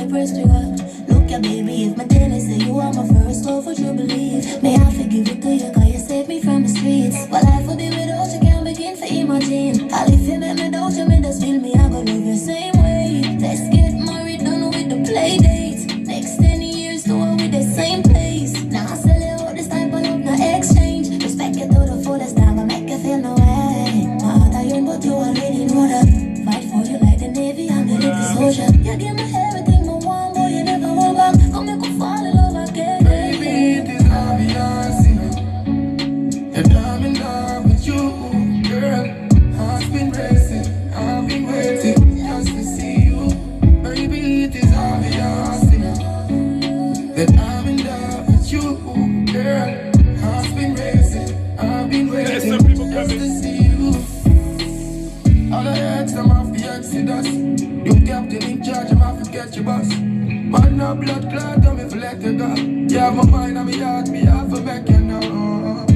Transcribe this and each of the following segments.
I press trigger. Look ya baby, if my tell you say you are my first love, would you believe? May I forgive it to you, cause you saved me from the streets. But life would be without you, can't begin to imagine. All if you make me doubt you, me just feel me, I go love you same way. Let's get married, done with the play dates. Next 10 years, do it with the same place. Now I sell you out this type of love, no exchange. Respect you to the fullest, now I make you feel no way. My heart iron, but you already know that. Fight for you like the Navy, I'm the little soldier. You give me everything I want, but you never want back. Come make me fall in love again. Baby, it is obvious, you know, that I'm in love with you, girl. Heart's been racing, I've been waiting just to see you. Baby, it is obvious, you know, that I'm in love with you, girl. Heart's been racing, I've been waiting just to see you. All the ex, I'm off the exodus. You captain in charge, I'm off to get your bus. But no blood clot, I'm if let you go. Yeah, my mind and my heart, me have to make you know.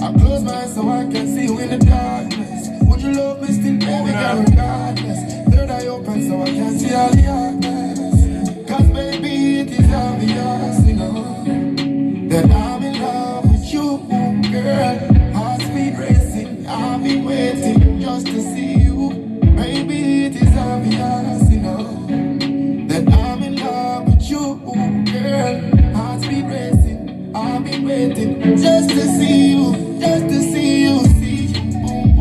I close my eyes so I can see you in the darkness. Would you love me still, baby, girl, regardless? Third eye open so I can see all the darkness. Cause baby, it is obvious, you know, that I'm in love with you, girl. Heart speed racing, I've been waiting just to see you. Baby, it is obvious, you know, that I'm in love with you, girl. Heart speed racing, I've been waiting just to see you, just to see you, see you, boom,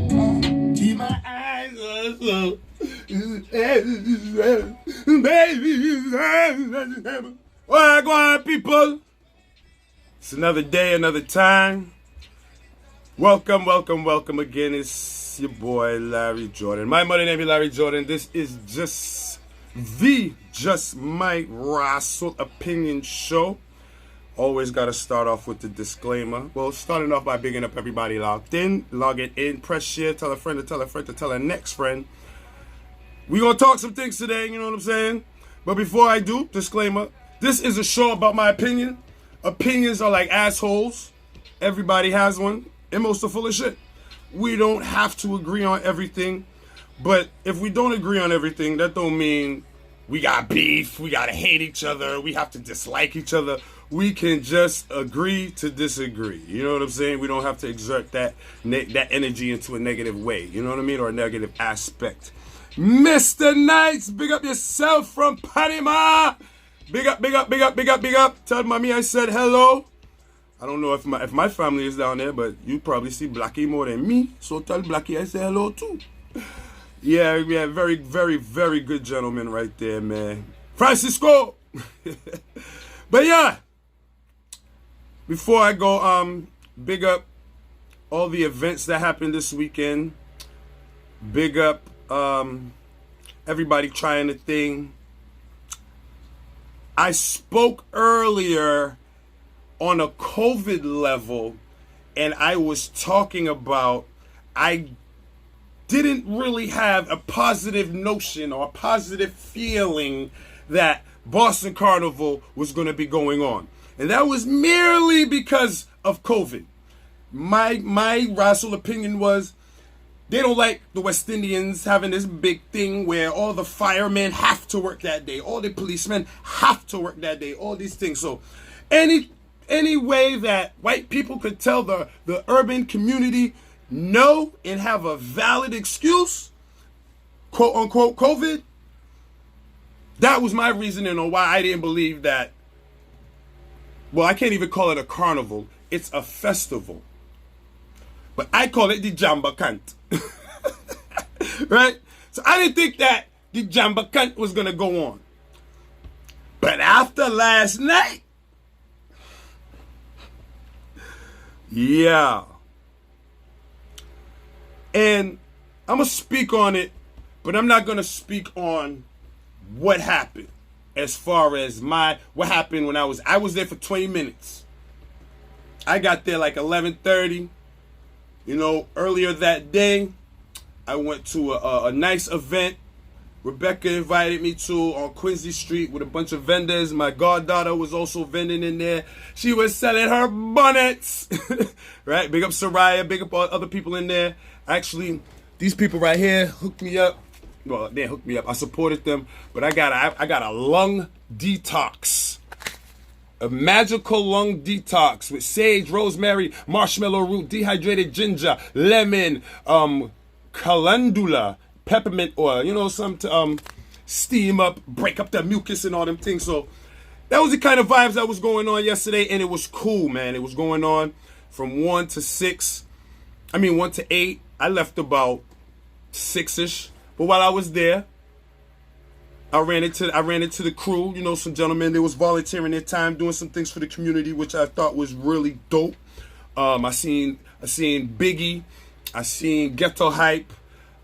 boom. Keep my eyes on slow, baby. Well, go on, people. It's another day, another time. Welcome again. It's your boy Larry Jordan. My mother name is Larry Jordan. This is just my Rasul opinion show. Always got to start off with the disclaimer. Well, starting off by bigging up everybody logged in. Log it in, press share, tell a friend to tell a friend to tell a next friend. We gonna talk some things today, you know what I'm saying? But before I do, disclaimer, this is a show about my opinion. Opinions are like assholes. Everybody has one, and most are full of shit. We don't have to agree on everything, but if we don't agree on everything, that don't mean we got beef, we gotta hate each other, we have to dislike each other. We can just agree to disagree. You know what I'm saying? We don't have to exert that energy into a negative way. You know what I mean? Or a negative aspect. Mr. Knights, big up yourself from Panama. Big up. Tell mommy I said hello. I don't know if my family is down there, but you probably see Blackie more than me. So tell Blackie I say hello too. Yeah, very good gentleman right there, man. Francisco. But yeah, before I go, big up all the events that happened this weekend. Big up everybody trying the thing. I spoke earlier on a COVID level, and I was talking about I didn't really have a positive notion or a positive feeling that Boston Carnival was going to be going on. And that was merely because of COVID. My Rasul opinion was they don't like the West Indians having this big thing where all the firemen have to work that day, all the policemen have to work that day, all these things. So any way that white people could tell the urban community no and have a valid excuse, quote unquote COVID, that was my reasoning on why I didn't believe that. Well, I can't even call it a carnival. It's a festival. But I call it the Jamba Kant. Right? So I didn't think that the Jamba Kant was going to go on. But after last night, yeah. And I'm going to speak on it, but I'm not going to speak on what happened as far as what happened when I was there for 20 minutes. I got there like 11:30. You know, earlier that day, I went to a nice event Rebecca invited me to on Quincy Street with a bunch of vendors. My goddaughter was also vending in there. She was selling her bonnets. Right? Big up Soraya, big up all other people in there. Actually, these people right here hooked me up Well, they hooked me up. I supported them, but I got a lung detox. A magical lung detox with sage, rosemary, marshmallow root, dehydrated ginger, lemon, calendula, peppermint oil. You know, some to steam up, break up the mucus and all them things. So that was the kind of vibes that was going on yesterday, and it was cool, man. It was going on from 1 to 6. I mean, 1 to 8. I left about 6-ish. But while I was there, I ran into the crew, you know, some gentlemen. They was volunteering their time, doing some things for the community, which I thought was really dope. I seen Biggie, I seen Ghetto Hype,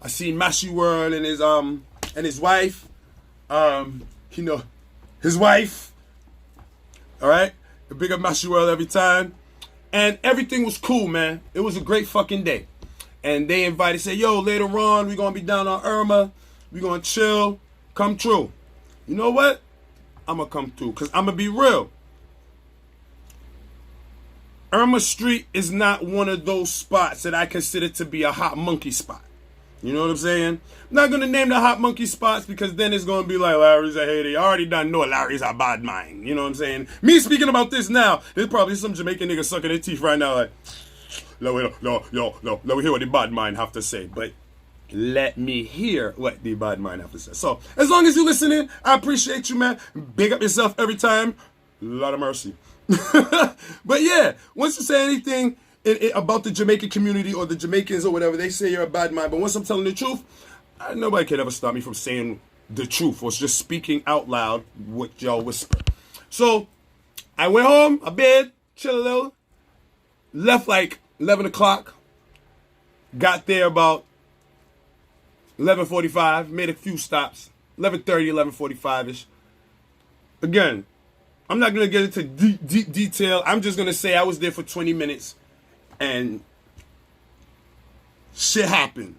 I seen Mashi World and his wife, you know, his wife. All right, the big up Mashi World every time, and everything was cool, man. It was a great fucking day, and they invited, say, yo, later on we gonna be down on Irma, we gonna chill. Come true. You know what? I'm going to come through because I'm going to be real. Irma Street is not one of those spots that I consider to be a hot monkey spot. You know what I'm saying? I'm not going to name the hot monkey spots because then it's going to be like, Larry's a hater. You already done know Larry's a bad mind. You know what I'm saying? Me speaking about this now, there's probably some Jamaican niggas sucking their teeth right now like, no, let me hear what the bad mind have to say. But let me hear what the bad mind have to say. So, as long as you're listening, I appreciate you, man. Big up yourself every time. Lot of mercy. But yeah, once you say anything about the Jamaican community or the Jamaicans or whatever, they say you're a bad mind. But once I'm telling the truth, nobody can ever stop me from saying the truth or just speaking out loud what y'all whisper. So, I went home, I bed, chill a little, left like 11 o'clock, got there about 11:45, made a few stops, 11:30, 11:45-ish. Again, I'm not going to get into deep detail. I'm just going to say I was there for 20 minutes and shit happened.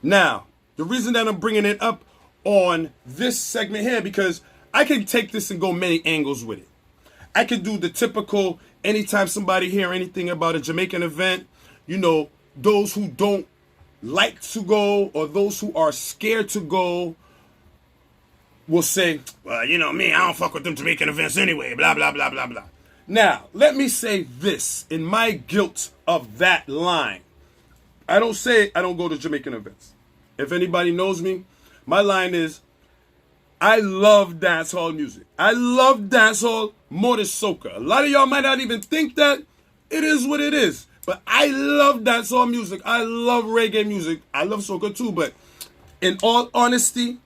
Now, the reason that I'm bringing it up on this segment here, because I can take this and go many angles with it. I could do the typical, anytime somebody hear anything about a Jamaican event, you know, those who don't like to go or those who are scared to go will say, well, you know me, I don't fuck with them Jamaican events anyway, blah, blah, blah, blah, blah. Now, let me say this in my guilt of that line. I don't say I don't go to Jamaican events. If anybody knows me, my line is, I love dancehall music. I love dancehall more than soca. A lot of y'all might not even think that. It is what it is. But I love dancehall music. I love reggae music. I love soca too. But in all honesty,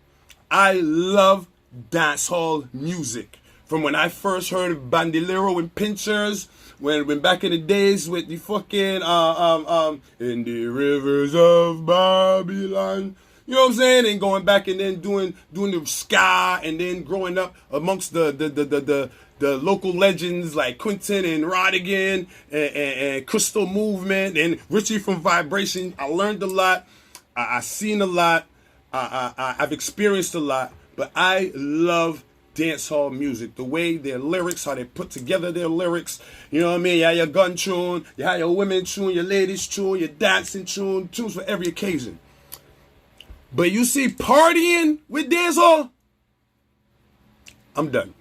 I love dancehall music. From when I first heard of Bandolero and Pinchers, when back in the days with the fucking in the rivers of Babylon. You know what I'm saying? And going back and then doing the ska, and then growing up amongst the local legends like Quinton and Rodigan and Crystal Movement and Richie from Vibration. I learned a lot. I've seen a lot. I've experienced a lot. But I love dancehall music. The way their lyrics, how they put together their lyrics. You know what I mean? You have your gun tune, you have your women tune, your ladies tune, your dancing tune, tunes for every occasion. But you see partying with dancehall, I'm done.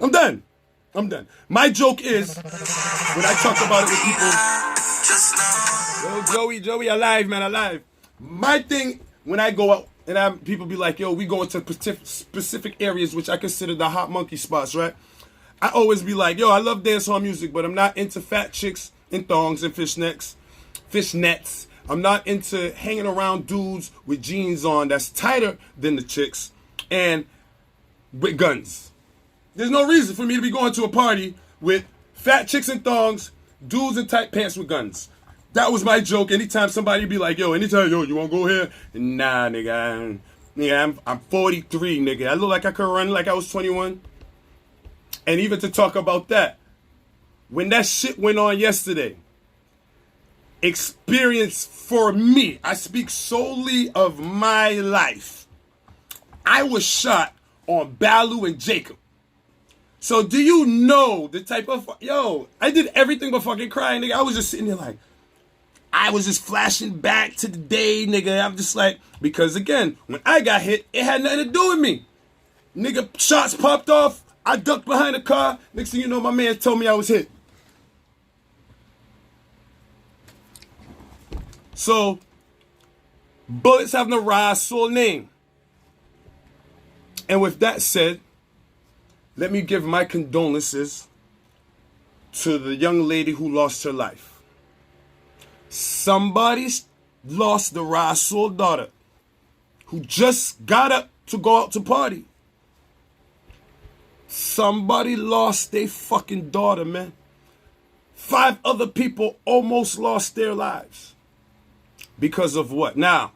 I'm done. My joke is, when I talk about it with people, yo, Joey, alive, man, alive. My thing, when I go out, and people be like, yo, we go into specific areas, which I consider the hot monkey spots, right? I always be like, yo, I love dancehall music, but I'm not into fat chicks in thongs and fishnets. I'm not into hanging around dudes with jeans on that's tighter than the chicks and with guns. There's no reason for me to be going to a party with fat chicks in thongs, dudes in tight pants with guns. That was my joke. Anytime somebody be like, yo, you want to go here? Nah, nigga. I'm 43, nigga. I look like I could run like I was 21. And even to talk about that, when that shit went on yesterday, experience for me, I speak solely of my life. I was shot on Balu and Jacob. So do you know the type of, I did everything but fucking crying, nigga. I was just sitting there like, I was just flashing back to the day, nigga. I'm just like, because again, when I got hit, it had nothing to do with me. Nigga, shots popped off. I ducked behind the car. Next thing you know, my man told me I was hit. So, bullets have no Rasul name. And with that said, let me give my condolences to the young lady who lost her life. Somebody lost the Rasul daughter who just got up to go out to party. Somebody lost their fucking daughter, man. 5 other people almost lost their lives. Because of what? Now,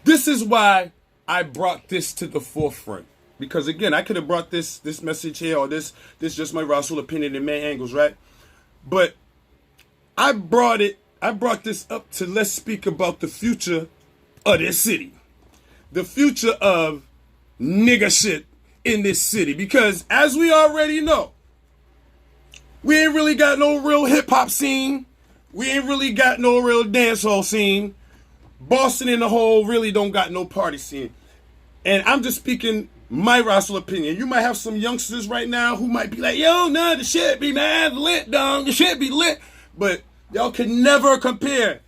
this is why I brought this to the forefront. Because again, I could have brought this message here, or this just my Rasul opinion in many angles, right? But I brought this up to let's speak about the future of this city. The future of nigga shit in this city. Because as we already know, we ain't really got no real hip hop scene. We ain't really got no real dancehall scene. Boston in the whole really don't got no party scene. And I'm just speaking my Rasul opinion. You might have some youngsters right now who might be like, yo, nah, the shit be mad lit, dog. The shit be lit. But y'all can never compare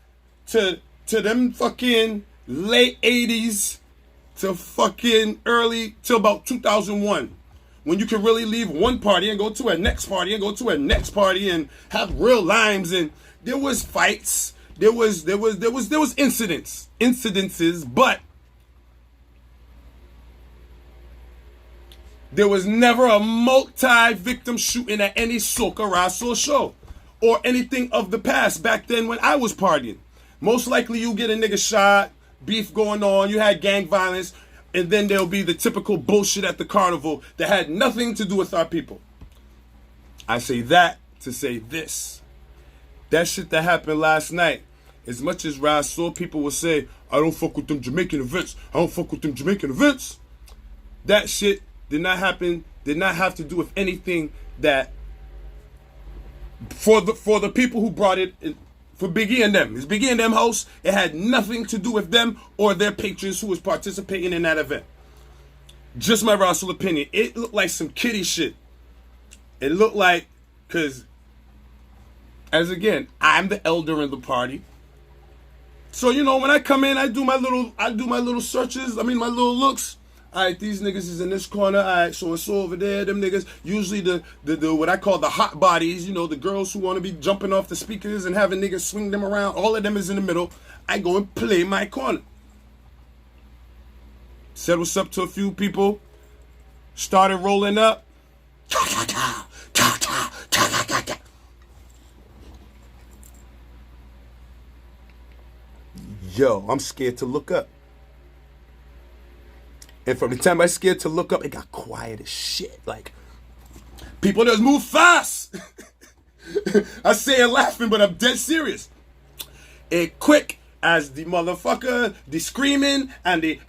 to them fucking late 80s to fucking early, till about 2001. When you can really leave one party and go to a next party and go to a next party and have real limes, and there was fights, there was incidences, but there was never a multi-victim shooting at any Soca Rasul show or anything of the past back then when I was partying. Most likely you get a nigga shot, beef going on, you had gang violence, and then there'll be the typical bullshit at the carnival that had nothing to do with our people. I say that to say this. That shit that happened last night, as much as Rasul people will say, I don't fuck with them Jamaican events, that shit did not happen, did not have to do with anything that, for the people who brought it, for Biggie and them. It's Biggie and them hosts. It had nothing to do with them or their patrons who was participating in that event. Just my Rasul opinion. It looked like some kiddie shit. It looked like, because, as again, I'm the elder in the party. So, you know, when I come in, I do my little searches, my little looks. All right, these niggas is in this corner. All right, so it's over there. Them niggas, usually the what I call the hot bodies, you know, the girls who want to be jumping off the speakers and having niggas swing them around. All of them is in the middle. I go and play my corner. Said what's up to a few people. Started rolling up. Yo, I'm scared to look up. And from the time I scared to look up, it got quiet as shit. Like, people just move fast. I say it laughing, but I'm dead serious. It quick as the motherfucker, the screaming, and the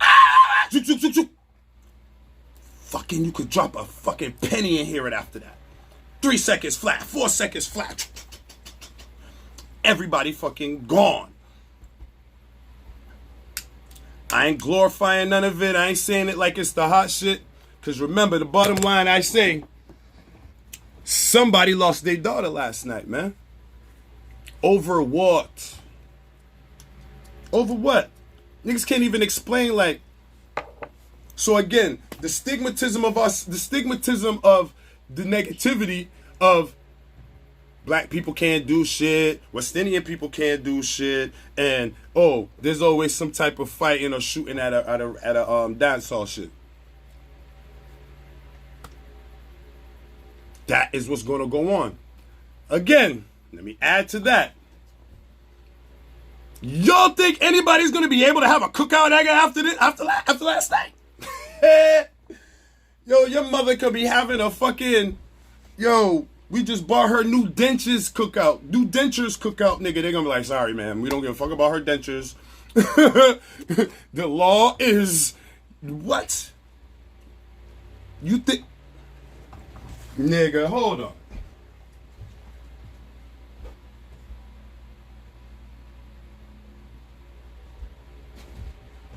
fucking, you could drop a fucking penny and hear it after that. 3 seconds flat, 4 seconds flat. Everybody fucking gone. I ain't glorifying none of it. I ain't saying it like it's the hot shit. Because remember, the bottom line I say, somebody lost their daughter last night, man. Over what? Over what? Niggas can't even explain, like. So again, the stigmatism of the negativity of Black people can't do shit, West Indian people can't do shit, and there's always some type of fighting or shooting at a dance hall shit. That is what's gonna go on. Again, let me add to that. Y'all think anybody's gonna be able to have a cookout after last night? Yo, your mother could be having a fucking we just bought her new dentures cookout, nigga. They're gonna be like, sorry, man, we don't give a fuck about her dentures. The law is what? You think, nigga? Hold on.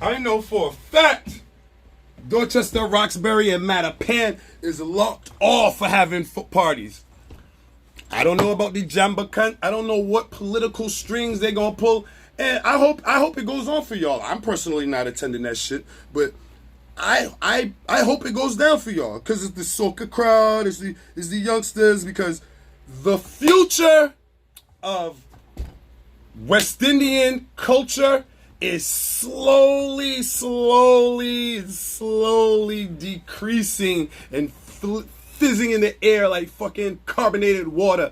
I know for a fact Dorchester, Roxbury, and Mattapan is locked off for having parties. I don't know about the Jamba cunt. I don't know what political strings they're gonna pull. And I hope it goes on for y'all. I'm personally not attending that shit, but I hope it goes down for y'all. Cause it's the soca crowd, it's the youngsters, because the future of West Indian culture is slowly decreasing and fizzing in the air like fucking carbonated water.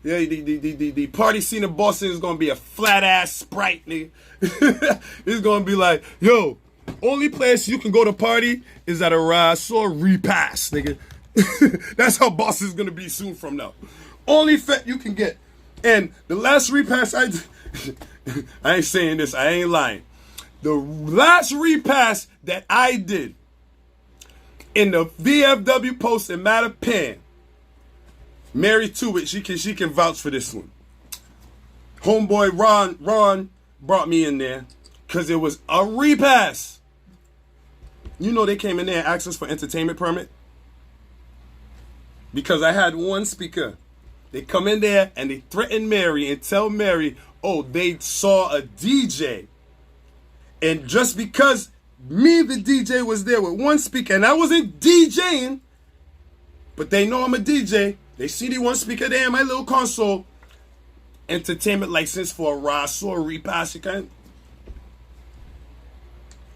Yeah, the party scene in Boston is gonna be a flat ass Sprite, nigga. It's gonna be like, yo, only place you can go to party is at a Raw repast, nigga. That's how Boston's gonna be soon from now. Only fet you can get. And the last repast I ain't saying this, I ain't lying. The last repast that I did in the VFW post in Mattapan, Mary Tuitt, she can vouch for this one. Homeboy Ron brought me in there because it was a repass. You know they came in there and asked us for entertainment permit? Because I had one speaker. They come in there and they threaten Mary and tell Mary, oh, they saw a DJ. And just because me, the DJ, was there with one speaker, and I wasn't DJing, but they know I'm a DJ. They see the one speaker there in my little console. Entertainment license for a Raw repass, you can.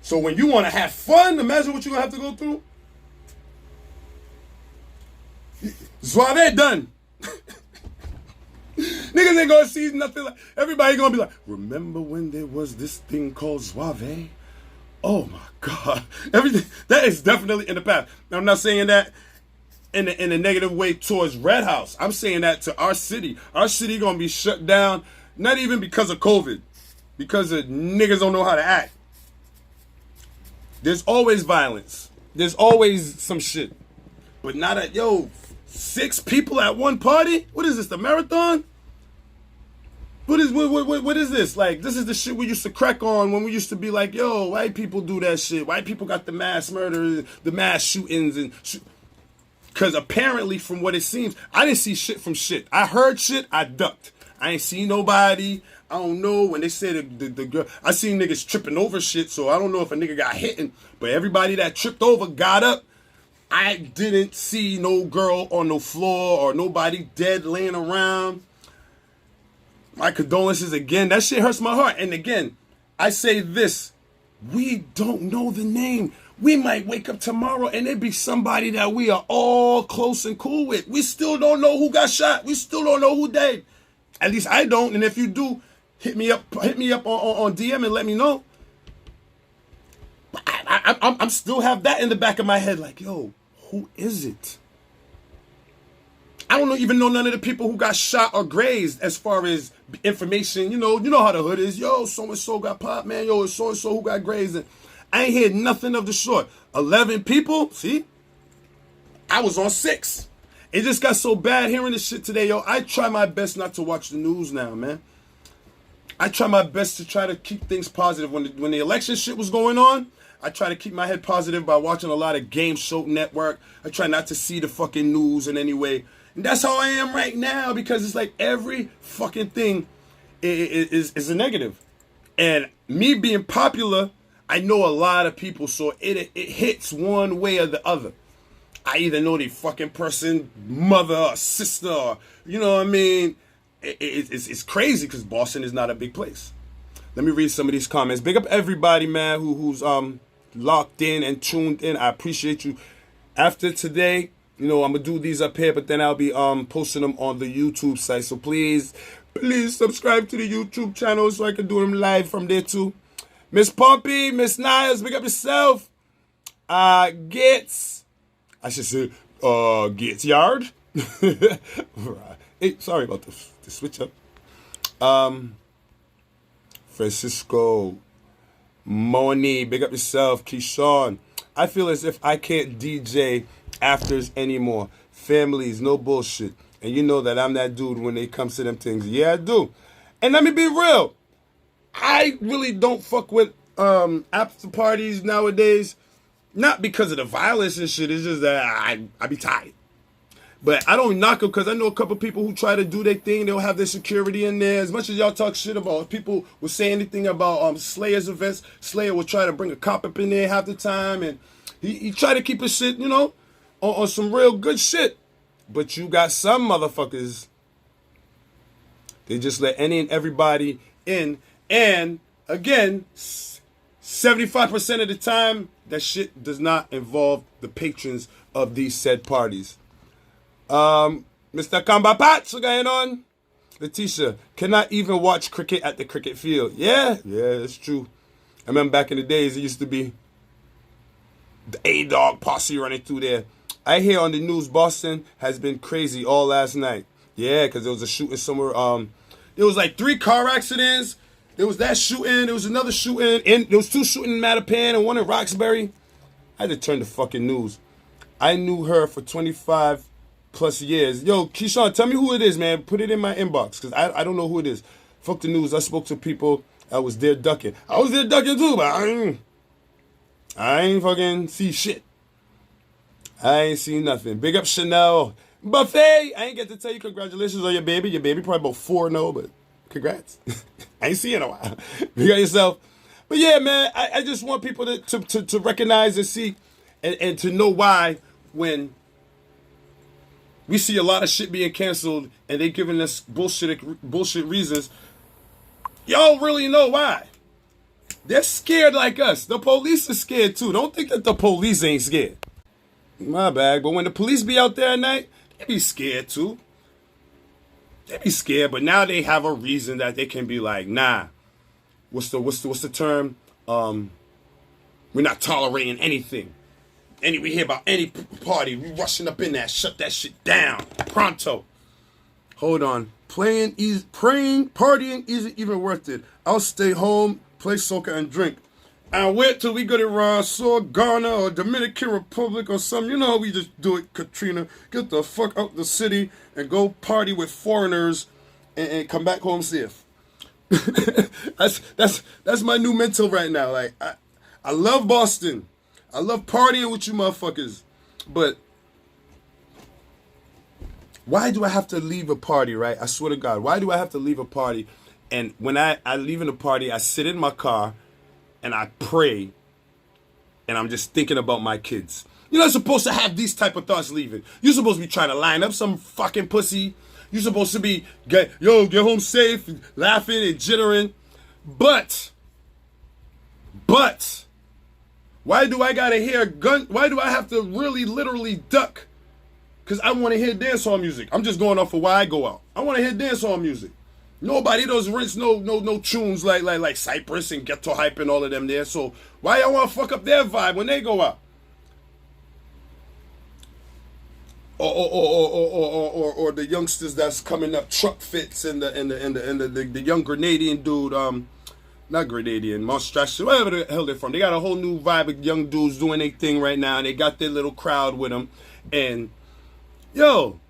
So when you want to have fun, imagine what you're going to have to go through. Zouave done. Niggas ain't gonna see nothing like. Everybody gonna be like, remember when there was this thing called Zouave? Oh my God. Everything that is definitely in the past. Now, I'm not saying that in a negative way towards Red House. I'm saying that to our city. Our city gonna be shut down, not even because of COVID, because of niggas don't know how to act. There's always violence. There's always some shit. But not at 6 people at one party? What is this, the marathon? What is this? Like, this is the shit we used to crack on when we used to be like, yo, white people do that shit. White people got the mass murders, the mass shootings. Because apparently, from what it seems, I didn't see shit from shit. I heard shit, I ducked. I ain't seen nobody. I don't know. When they said the girl, I seen niggas tripping over shit, so I don't know if a nigga got hit. But everybody that tripped over got up. I didn't see no girl on the floor or nobody dead laying around. My condolences again. That shit hurts my heart. And again, I say this. We don't know the name. We might wake up tomorrow and it be somebody that we are all close and cool with. We still don't know who got shot. We still don't know who died. At least I don't. And if you do, hit me up on DM and let me know. But I'm still have that in the back of my head. Like, yo, who is it? I don't even know none of the people who got shot or grazed as far as information. You know how the hood is. Yo, so-and-so got popped, man. Yo, it's so-and-so who got grazed. And I ain't heard nothing of the sort. 11 people, see? I was on 6. It just got so bad hearing this shit today, yo. I try my best not to watch the news now, man. I try my best to try to keep things positive. When the election shit was going on, I try to keep my head positive by watching a lot of Game Show Network. I try not to see the fucking news in any way. And that's how I am right now, because it's like every fucking thing is a negative. And me being popular, I know a lot of people, so it hits one way or the other. I either know the fucking person, mother or sister, or, you know what I mean? It's crazy because Boston is not a big place. Let me read some of these comments. Big up everybody, man, who's locked in and tuned in. I appreciate you. After today, I'm gonna do these up here, but then I'll be posting them on the YouTube site. So please subscribe to the YouTube channel so I can do them live from there too. Miss Pompey, Miss Niles, big up yourself. Gets, I should say, Gets Yard. Hey, sorry about the switch up. Francisco, Moni, big up yourself. Keyshawn, I feel as if I can't DJ afters anymore. Families, no bullshit. And you know that I'm that dude when it comes to them things. Yeah, I do. And let me be real. I really don't fuck with after parties nowadays. Not because of the violence and shit. It's just that I be tired. But I don't knock them because I know a couple people who try to do their thing. They'll have their security in there. As much as y'all talk shit about, if people will say anything about Slayer's events, Slayer will try to bring a cop up in there half the time. And he try to keep his shit, you know, on some real good shit. But you got some motherfuckers, they just let any and everybody in. And again, 75% of the time, that shit does not involve the patrons of these said parties. Mr. Kambapats, what's going on? Letitia, cannot even watch cricket at the cricket field. Yeah, that's true. I remember back in the days, it used to be the A-Dog posse running through there. I hear on the news Boston has been crazy all last night. Yeah, because there was a shooting somewhere. There was like 3 car accidents. There was that shooting. There was another shooting. And there was 2 shooting in Mattapan and 1 in Roxbury. I had to turn the fucking news. I knew her for 25 plus years. Yo, Keyshawn, tell me who it is, man. Put it in my inbox, because I don't know who it is. Fuck the news. I spoke to people. I was there ducking. I was there ducking too, but I ain't fucking see shit. I ain't seen nothing. Big up Chanel. Buffet, I ain't get to tell you congratulations on your baby. Your baby probably about 4-0, but congrats. I ain't seen it in a while. You got yourself. But yeah, man, I just want people to recognize and see and to know why when we see a lot of shit being canceled and they giving us bullshit reasons. Y'all really know why. They're scared like us. The police are scared too. Don't think that the police ain't scared. My bad. But when the police be out there at night, they be scared too. They be scared, but now they have a reason that they can be like, nah. What's the term? We're not tolerating anything. We hear about any party, we rushing up in there, shut that shit down. Pronto. Hold on. Praying, partying isn't even worth it. I'll stay home, play soccer, and drink. And wait till we go to Rosso, Ghana, or Dominican Republic or something. You know how we just do it, Katrina. Get the fuck out the city and go party with foreigners and come back home safe. That's my new mental right now. Like, I love Boston. I love partying with you motherfuckers. But why do I have to leave a party, right? I swear to God, why do I have to leave a party? And when I leave in a party, I sit in my car and I pray and I'm just thinking about my kids. You're not supposed to have these type of thoughts leaving. You're supposed to be trying to line up some fucking pussy. You're supposed to be, get home safe, laughing and jittering. But, why do I gotta hear gun? Why do I have to really literally duck? Because I want to hear dancehall music. I'm just going off of why I go out. I want to hear dancehall music. Nobody does rinse no tunes like Cypress and Ghetto Hype and all of them there. So why y'all want to fuck up their vibe when they go out? Or the youngsters that's coming up, Truck Fits and the young Grenadian dude, not Grenadian, Monstration, wherever the hell they're from. They got a whole new vibe of young dudes doing their thing right now. And they got their little crowd with them. And yo,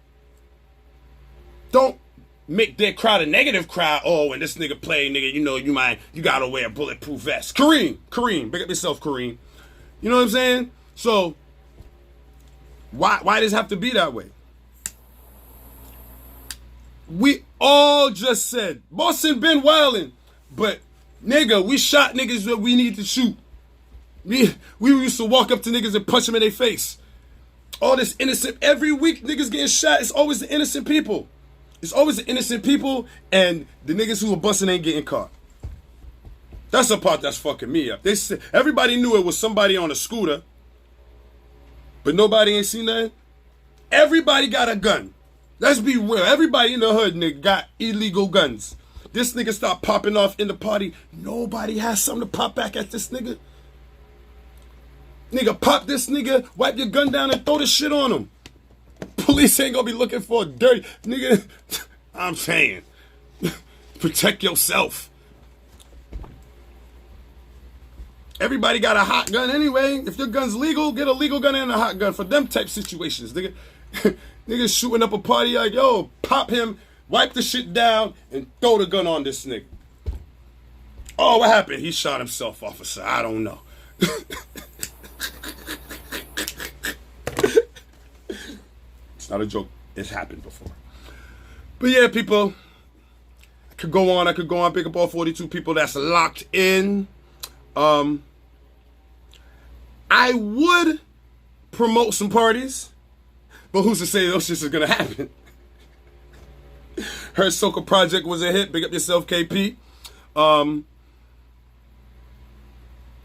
don't make their crowd a negative crowd. Oh, when this nigga play, nigga, you gotta wear a bulletproof vest. Kareem, big up yourself, Kareem. You know what I'm saying? So why does it have to be that way? We all just said Boston been wildin', but nigga, we shot niggas that we need to shoot. We used to walk up to niggas and punch them in their face. All this innocent, every week niggas getting shot. It's always the innocent people. It's always the innocent people, and the niggas who are busting ain't getting caught. That's the part that's fucking me up. They said everybody knew it was somebody on a scooter, but nobody ain't seen that. Everybody got a gun. Let's be real. Everybody in the hood, nigga, got illegal guns. This nigga start popping off in the party. Nobody has something to pop back at this nigga. Nigga, pop this nigga, wipe your gun down and throw the shit on him. Police ain't gonna be looking for a dirty nigga. I'm saying, protect yourself. Everybody got a hot gun anyway. If your gun's legal, get a legal gun and a hot gun for them type situations, nigga. Niggas shooting up a party like, yo, pop him, wipe the shit down, and throw the gun on this nigga. Oh, what happened? He shot himself, officer. I don't know. It's not a joke. It's happened before. But yeah, people, I could go on. Pick up all 42 people that's locked in. I would promote some parties, but who's to say those shits are gonna happen? Her Soca Project was a hit. Big up yourself, KP.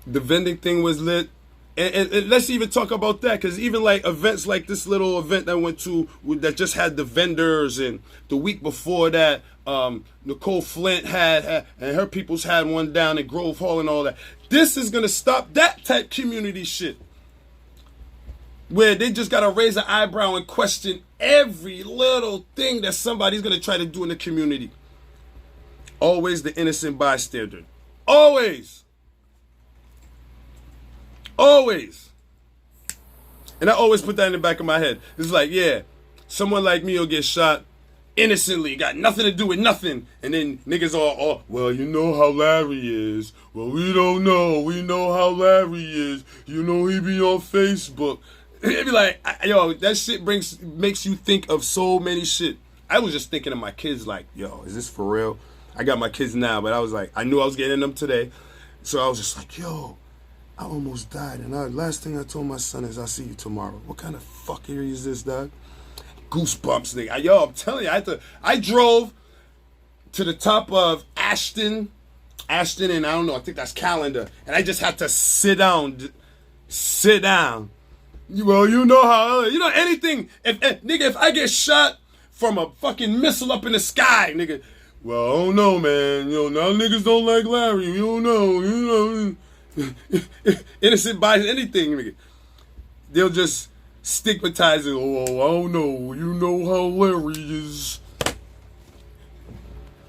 The vending thing was lit. And let's even talk about that, because even like events like this little event I went to that just had the vendors, and the week before that, Nicole Flint had and her peoples had one down at Grove Hall and all that. This is gonna stop that type community shit, where they just gotta raise an eyebrow and question every little thing that somebody's gonna try to do in the community. Always the innocent bystander. Always. Always. And I always put that in the back of my head. It's like, yeah, someone like me will get shot innocently, got nothing to do with nothing. And then niggas all, well, you know how Larry is. Well, we don't know. We know how Larry is. You know he be on Facebook. It be like, yo, that shit makes you think of so many shit. I was just thinking of my kids like, yo, is this for real? I got my kids now, but I was like, I knew I was getting them today. So I was just like, yo, I almost died, and last thing I told my son is, I'll see you tomorrow. What kind of fuckery is this, dog? Goosebumps, nigga. Yo, I'm telling you, I drove to the top of Ashton, and I don't know, I think that's Calendar, and I just had to sit down. Well, you know how, anything, nigga, if I get shot from a fucking missile up in the sky, nigga, well, I don't know, man. Now niggas don't like Larry. You don't know. Innocent by anything, nigga. They'll just stigmatize it. Oh, I don't know. You know how Larry is.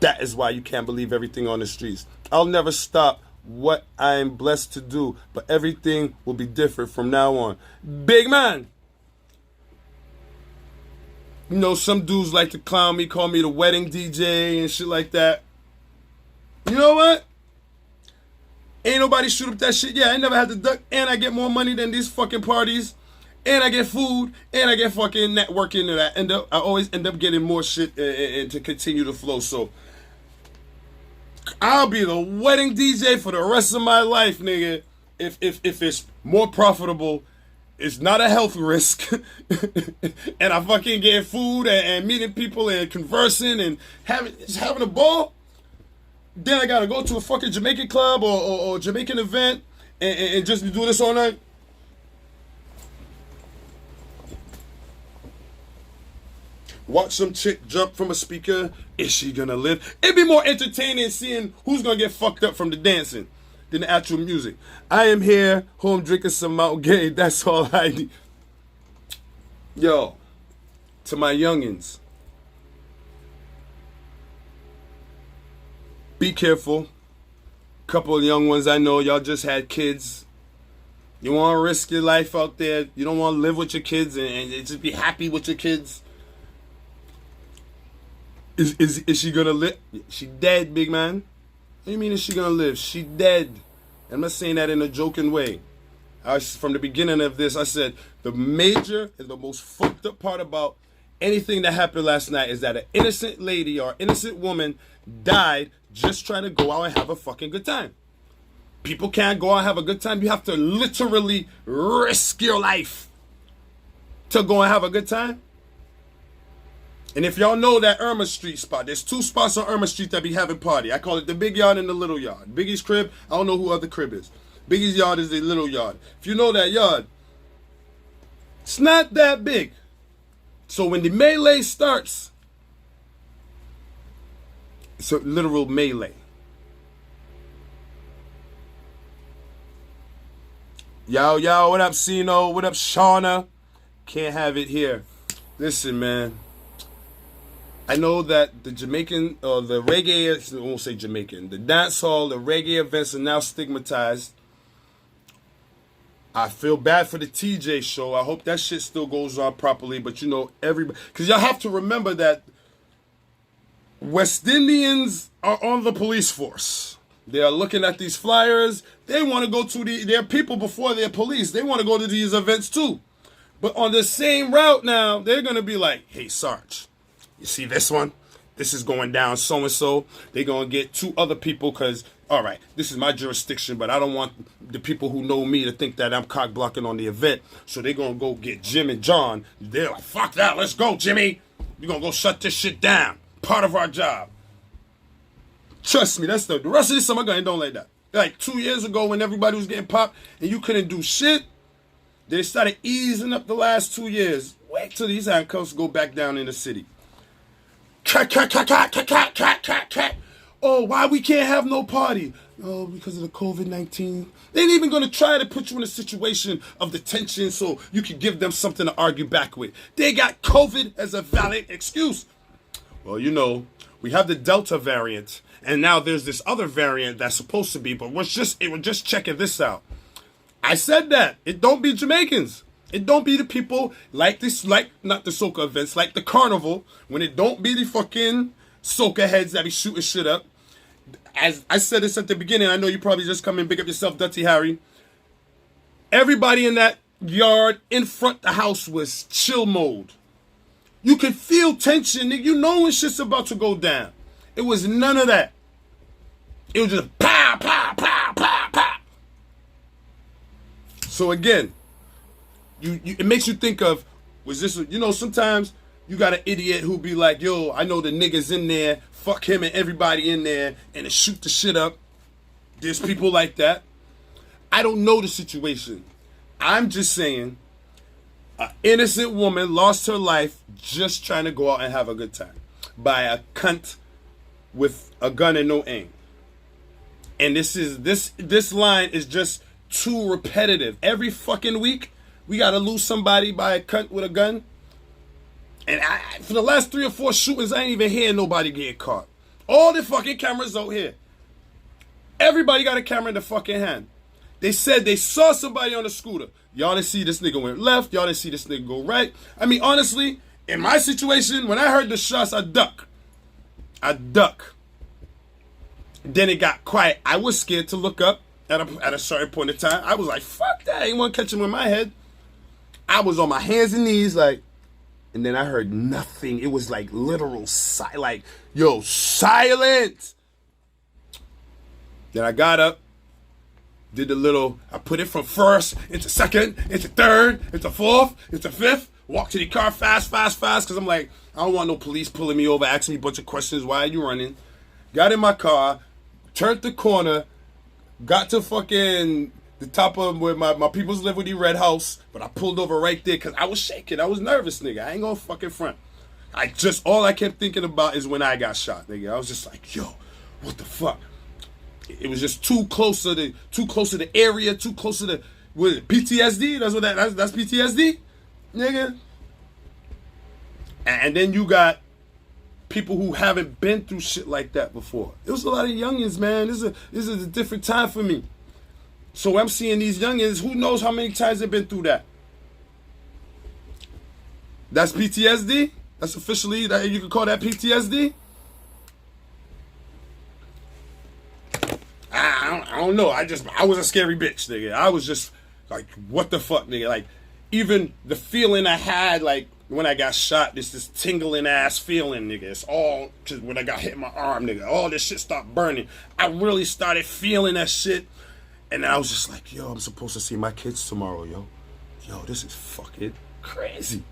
That is why you can't believe everything on the streets. I'll never stop what I am blessed to do, but everything will be different from now on. Big man. Some dudes like to clown me, call me the wedding DJ and shit like that. You know what? Ain't nobody shoot up that shit. Yeah, I never had to duck, and I get more money than these fucking parties, and I get food, and I get fucking networking, and I always end up getting more shit and to continue to flow. So I'll be the wedding DJ for the rest of my life, nigga. If it's more profitable, it's not a health risk, and I fucking get food and meeting people and conversing and having a ball. Then I gotta go to a fucking Jamaican club or Jamaican event and just do this all night. Watch some chick jump from a speaker. Is she gonna live? It'd be more entertaining seeing who's gonna get fucked up from the dancing than the actual music. I am here, home drinking some Mount Gay. That's all I need. Yo, to my youngins. Be careful. Couple of young ones I know, y'all just had kids. You want to risk your life out there. You don't want to live with your kids and just be happy with your kids. Is she going to live? She dead, big man. What do you mean is she going to live? She dead. I'm not saying that in a joking way. From the beginning of this, I said the major and the most fucked up part about anything that happened last night is that an innocent lady or innocent woman died just trying to go out and have a fucking good time. People can't go out and have a good time. You have to literally risk your life to go and have a good time. And if y'all know that Irma Street spot, there's 2 spots on Irma Street that be having party. I call it the big yard and the little yard. Biggie's crib, I don't know who other crib is. Biggie's yard is the little yard. If you know that yard, it's not that big. So when the melee starts, it's a literal melee. Yo, what up, Sino? What up, Shauna? Can't have it here. Listen, man. I know that the Jamaican, or the reggae, I won't say Jamaican, the dance hall, the reggae events are now stigmatized. I feel bad for the TJ show. I hope that shit still goes on properly, but everybody, because y'all have to remember that West Indians are on the police force. They are looking at these flyers. They want to go to their people before their police. They want to go to these events too. But on the same route now, they're going to be like, hey, Sarge, you see this one? This is going down so-and-so. They're going to get 2 other people because, all right, this is my jurisdiction, but I don't want the people who know me to think that I'm cock blocking on the event. So they're going to go get Jim and John. They're like, fuck that. Let's go, Jimmy. We're going to go shut this shit down. Part of our job. Trust me, that's the rest of this summer going don't like that. Like 2 years ago when everybody was getting popped and you couldn't do shit, they started easing up the last 2 years. Wait till these handcuffs go back down in the city. Oh, why we can't have no party? Oh, because of the COVID-19. They ain't even going to try to put you in a situation of detention so you can give them something to argue back with. They got COVID as a valid excuse. Well, you know, we have the Delta variant, and now there's this other variant that's supposed to be, but we're just checking this out. I said that. It don't be Jamaicans. It don't be the people like this, like not the soca events, like the carnival, when it don't be the fucking soca heads that be shooting shit up. As I said this at the beginning, I know you probably just come and pick up yourself, Dutty Harry. Everybody in that yard in front of the house was chill mode. You could feel tension, nigga. You know when shit's about to go down. It was none of that. It was just pow, pow, pow, pow, pow. So again, it makes you think of, was this, you know, sometimes you got an idiot who be like, yo, I know the niggas in there, fuck him and everybody in there, and to shoot the shit up. There's people like that. I don't know the situation. I'm just saying, an innocent woman lost her life just trying to go out and have a good time by a cunt with a gun and no aim. And this line is just too repetitive. Every fucking week, we gotta lose somebody by a cunt with a gun. And for the last 3 or 4 shootings, I ain't even hear nobody get caught. All the fucking cameras out here. Everybody got a camera in the fucking hand. They said they saw somebody on a scooter. Y'all didn't see this nigga went left. Y'all didn't see this nigga go right. I mean, honestly, in my situation, when I heard the shots, I duck. Then it got quiet. I was scared to look up at a certain point in time. I was like, fuck that. I ain't want to catch him with my head. I was on my hands and knees like, and then I heard nothing. It was like literal silent. Silent. Then I got up, did the little, I put it from first into second, into third, into fourth, into fifth, walked to the car fast, because I'm like, I don't want no police pulling me over, asking me a bunch of questions. Why are you running? Got in my car, turned the corner, got to fucking the top of where my peoples live with the red house, but I pulled over right there because I was shaking. I was nervous, nigga. I ain't gonna fucking front. All I kept thinking about is when I got shot, nigga. I was just like, yo, what the fuck? It was just too close to the area, too close to the PTSD. That's PTSD, nigga. And then you got people who haven't been through shit like that before. It was a lot of youngins, man. This is a different time for me. So I'm seeing these youngins, who knows how many times they've been through that. That's PTSD? That's officially, that you could call that PTSD? I don't know. I was a scary bitch, nigga. I was just like, what the fuck, nigga? Like, even the feeling I had, like, when I got shot, this tingling ass feeling, nigga. It's all just when I got hit in my arm, nigga. All this shit stopped burning. I really started feeling that shit. And I was just like, yo, I'm supposed to see my kids tomorrow, yo. Yo, this is fucking crazy.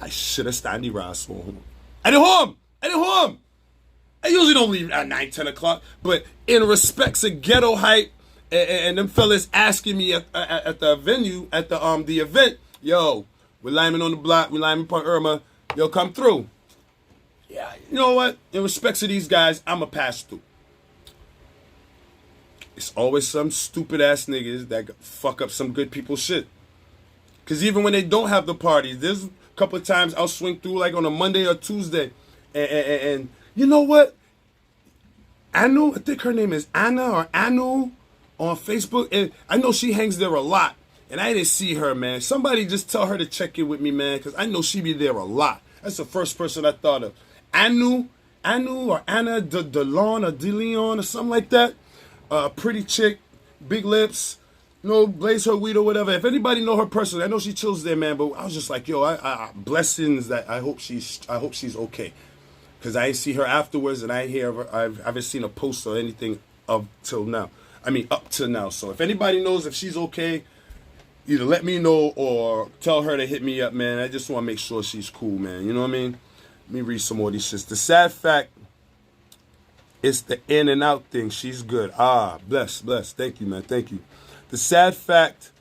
I should have stayed the rise for home. I didn't home. I usually don't leave at 9, 10 o'clock. But in respects of ghetto hype and them fellas asking me at the venue, at the event, yo, we're linemen on the block, we're linemen Park Irma, yo, come through. Yeah, you know what? In respects of these guys, I'm a pass through. It's always some stupid ass niggas that fuck up some good people's shit. Cause even when they don't have the parties, there's a couple of times I'll swing through like on a Monday or Tuesday, and you know what? Anu, I think her name is Anna or Anu on Facebook, and I know she hangs there a lot, and I didn't see her, man. Somebody just tell her to check in with me, man, cause I know she be there a lot. That's the first person I thought of. Anu or Anna DeLeon or DeLeon or something like that. Pretty chick, big lips, blaze her weed or whatever. If anybody know her personally, I know she chills there, man. But I was just like, yo, I blessings that I hope she's okay, cause I ain't see her afterwards, and I ain't hear her. I haven't seen a post or anything up till now. So if anybody knows if she's okay, either let me know or tell her to hit me up, man. I just want to make sure she's cool, man. You know what I mean? Let me read some more of these shits. The sad fact, it's the in and out thing. She's good. Bless. Thank you, man. Thank you. The sad fact,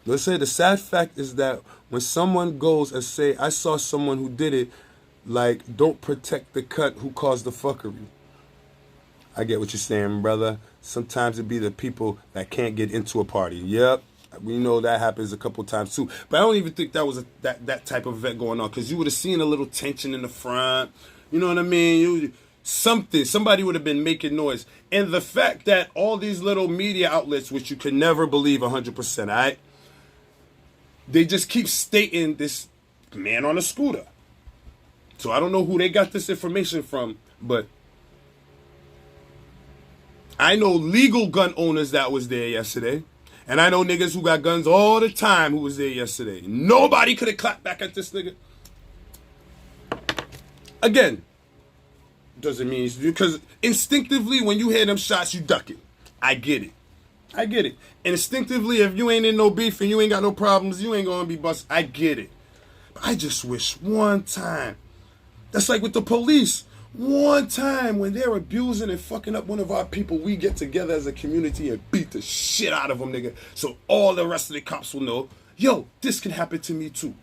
let's say the sad fact is that when someone goes and say, I saw someone who did it, like, don't protect the cut who caused the fuckery. I get what you're saying, brother. Sometimes it be the people that can't get into a party. Yep. We know that happens a couple times too. But I don't even think that was that type of event going on, because you would have seen a little tension in the front. You know what I mean? Somebody would have been making noise. And the fact that all these little media outlets, which you can never believe 100%, all right? They just keep stating this man on a scooter. So I don't know who they got this information from, but I know legal gun owners that was there yesterday. And I know niggas who got guns all the time who was there yesterday. Nobody could have clapped back at this nigga. Again, doesn't mean, because instinctively when you hear them shots, you duck it. I get it. And instinctively, if you ain't in no beef and you ain't got no problems, you ain't gonna be busted. I get it. But I just wish one time, that's like with the police. One time when they're abusing and fucking up one of our people, we get together as a community and beat the shit out of them, nigga. So all the rest of the cops will know, yo, this can happen to me too.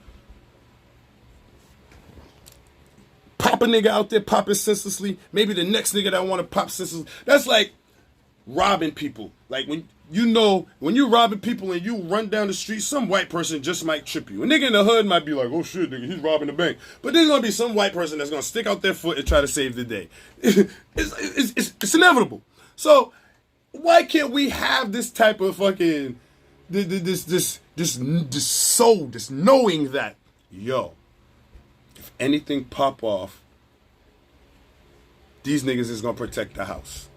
Pop a nigga out there popping senselessly. Maybe the next nigga that want to pop senselessly. That's like robbing people. Like when you robbing people and you run down the street, some white person just might trip you. A nigga in the hood might be like, oh shit, nigga, he's robbing the bank. But there's gonna be some white person that's gonna stick out their foot and try to save the day. It's inevitable. So why can't we have this type of fucking this knowing that, yo, if anything pop off, these niggas is gonna protect the house.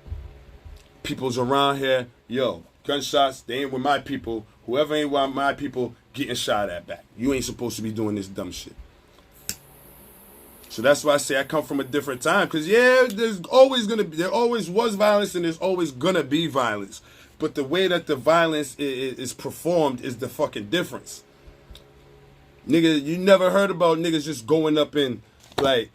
People's around here, yo, gunshots, they ain't with my people. Whoever ain't with my people getting shot at back. You ain't supposed to be doing this dumb shit. So that's why I say I come from a different time. Because, yeah, there always was violence and there's always going to be violence. But the way that the violence is performed is the fucking difference. Nigga, you never heard about niggas just going up in, like,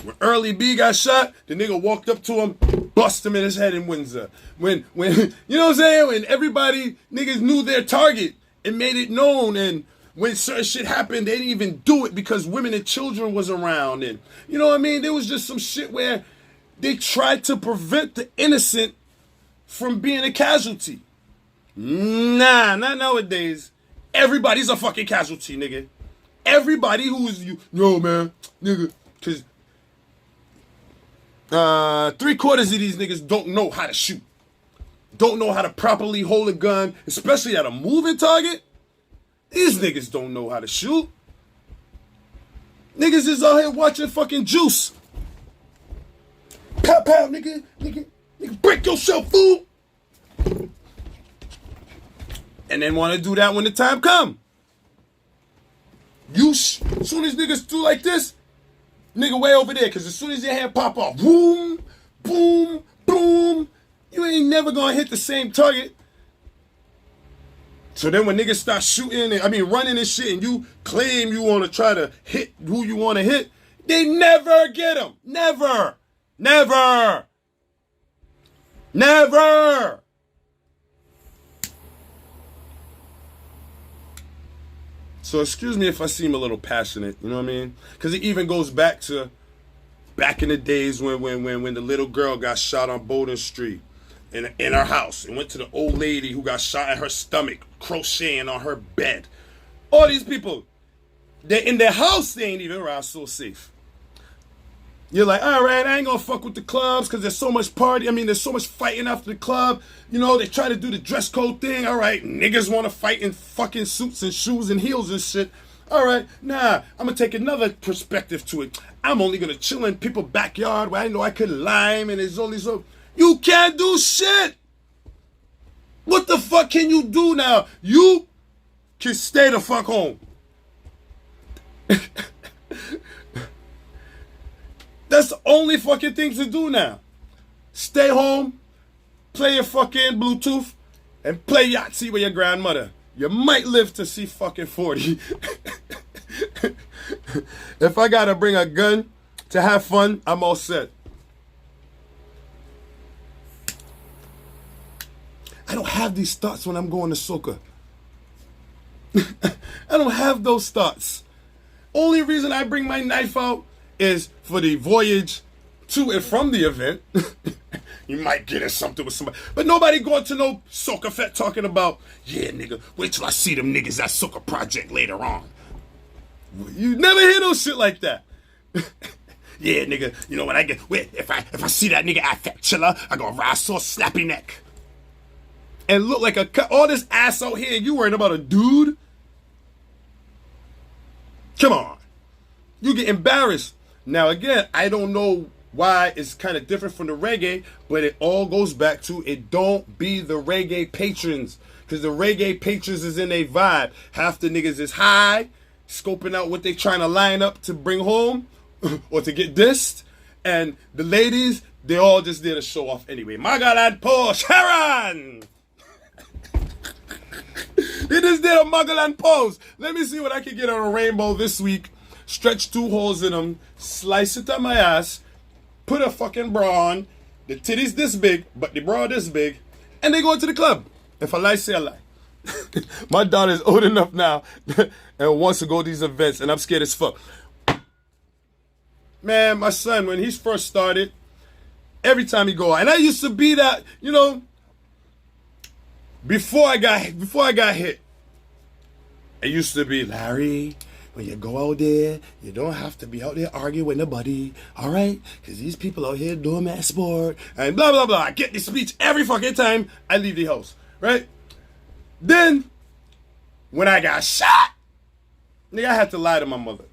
when Early B got shot, the nigga walked up to him, bust him in his head in Windsor. When you know what I'm saying? When everybody, niggas knew their target and made it known, and when certain shit happened, they didn't even do it because women and children was around, and you know what I mean? There was just some shit where they tried to prevent the innocent from being a casualty. Nah, not nowadays. Everybody's a fucking casualty, nigga. Everybody who is you, no man, nigga, cause 3/4 of these niggas don't know how to shoot. Don't know how to properly hold a gun, especially at a moving target. These niggas don't know how to shoot. Niggas is out here watching fucking Juice. Pow, pow, nigga, break yourself, fool. And then want to do that when the time come. As soon as niggas do like this, nigga way over there, because as soon as your hand pop off, boom, boom, boom, you ain't never gonna hit the same target. So then when niggas start shooting, running and shit, and you claim you want to try to hit who you want to hit, they never get them. Never. Never. Never. So excuse me if I seem a little passionate, you know what I mean? Because it even goes back to back in the days when the little girl got shot on Bowden Street in her house and went to the old lady who got shot in her stomach, crocheting on her bed. All these people, they're in their house, they ain't even around so safe. You're like, all right, I ain't gonna fuck with the clubs because there's so much there's so much fighting after the club. You know, they try to do the dress code thing. All right, niggas want to fight in fucking suits and shoes and heels and shit. All right, nah, I'm gonna take another perspective to it. I'm only gonna chill in people's backyard where I know I could lime and there's only so. You can't do shit. What the fuck can you do now? You can stay the fuck home. That's the only fucking thing to do now. Stay home, play your fucking Bluetooth, and play Yahtzee with your grandmother. You might live to see fucking 40. If I gotta bring a gun to have fun, I'm all set. I don't have these thoughts when I'm going to soca. I don't have those thoughts. Only reason I bring my knife out is for the voyage to and from the event. You might get in something with somebody. But nobody going to no soca fete talking about, yeah, nigga, wait till I see them niggas at Soca Project later on. You never hear no shit like that. Yeah, nigga, you know when I get, wait, if I see that nigga at Fat Chilla, I gonna ride so slappy neck. And look like all this ass out here, you worrying about a dude? Come on. You get embarrassed. Now again, I don't know why it's kind of different from the reggae, but it all goes back to it don't be the reggae patrons. Because the reggae patrons is in a vibe. Half the niggas is high, scoping out what they trying to line up to bring home or to get dissed. And the ladies, they all just there to show off anyway. Magalan Paul Sharon! They just did a Magalan pose. Let me see what I can get on a rainbow this week. Stretch 2 holes in them, slice it on my ass, put a fucking bra on, the titties this big, but the bra this big, and they go to the club. If I lie, say I lie. My daughter's old enough now and wants to go to these events, and I'm scared as fuck. Man, my son, when he first started, every time he go out, and I used to be that, you know, before I got hit, it used to be, Larry, when you go out there, you don't have to be out there arguing with nobody, all right? Because these people out here doing that sport, and blah, blah, blah. I get this speech every fucking time I leave the house, right? Then, when I got shot, nigga, I had to lie to my mother.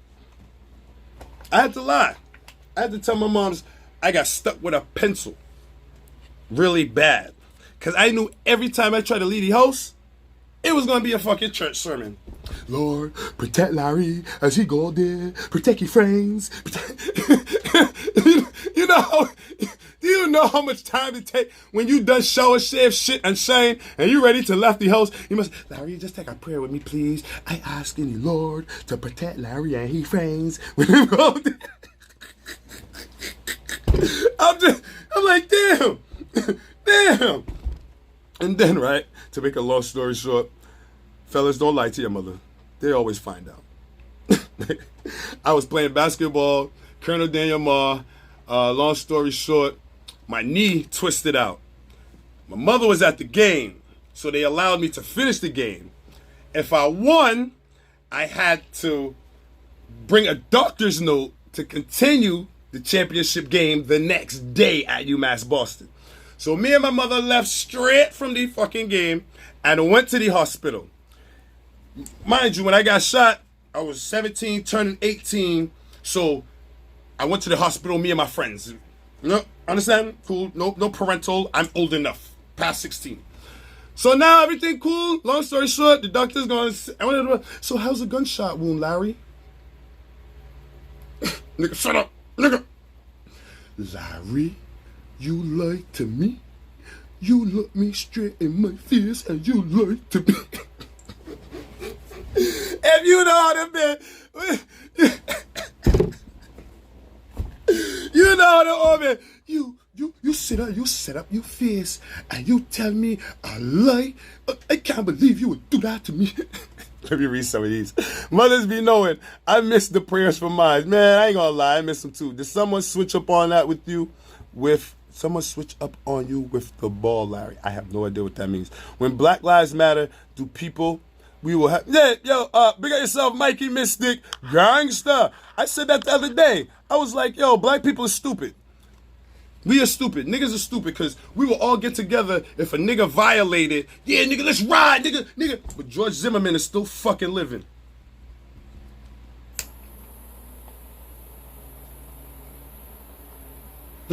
I had to lie. I had to tell my moms I got stuck with a pencil really bad. Because I knew every time I tried to leave the house, it was going to be a fucking church sermon. Lord, protect Larry as he go there. Protect your friends. Do you know how much time it take when you done shower, shave, shit, and shame, and you ready to left the house? You must, Larry, just take a prayer with me, please. I ask in the Lord to protect Larry and his friends when he go there. I'm like, damn. And then, right, to make a long story short, fellas, don't lie to your mother. They always find out. I was playing basketball, Colonel Daniel Ma. Long story short, my knee twisted out. My mother was at the game, so they allowed me to finish the game. If I won, I had to bring a doctor's note to continue the championship game the next day at UMass Boston. So me and my mother left straight from the fucking game and went to the hospital. Mind you, when I got shot, I was 17, turning 18. So I went to the hospital, me and my friends. No, understand? Cool. No parental. I'm old enough. Past 16. So now everything cool. Long story short, the doctor's going, so how's the gunshot wound, Larry? Nigga, shut up. Nigga. Larry, you lied to me. You looked me straight in my face and you lied to me. If you know how to be, you know how to open. You set up your face and you tell me I lie. I can't believe you would do that to me. Let me read some of these. Mothers be knowing, I miss the prayers for mine. Man, I ain't gonna lie, I miss them too. Did someone switch up on that with you? Someone switch up on you with the ball, Larry? I have no idea what that means. When Black Lives Matter, do people, we will have, big up yourself, Mikey Mystic, gangster. I said that the other day. I was like, yo, black people are stupid. We are stupid. Niggas are stupid because we will all get together if a nigga violated. Yeah, nigga, let's ride, nigga. But George Zimmerman is still fucking living.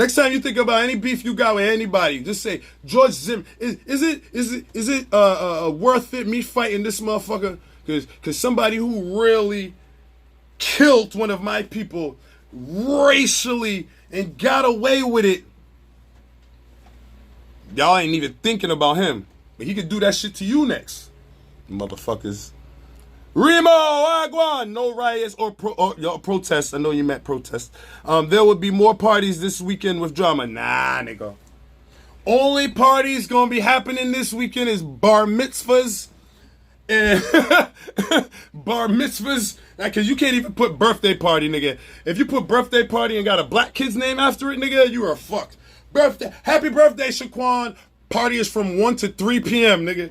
Next time you think about any beef you got with anybody, just say George Zimmerman. Is it worth it me fighting this motherfucker? Because somebody who really killed one of my people racially and got away with it. Y'all ain't even thinking about him, but he could do that shit to you next, motherfuckers. Remo Agwan, no riots or protests. I know you meant protests. There will be more parties this weekend with drama. Nah, nigga. Only parties gonna be happening this weekend is bar mitzvahs and bar mitzvahs. Cause you can't even put birthday party, nigga. If you put birthday party and got a black kid's name after it, nigga, you are fucked. Birthday, happy birthday, Shaquan. Party is from 1 to 3 p.m., nigga.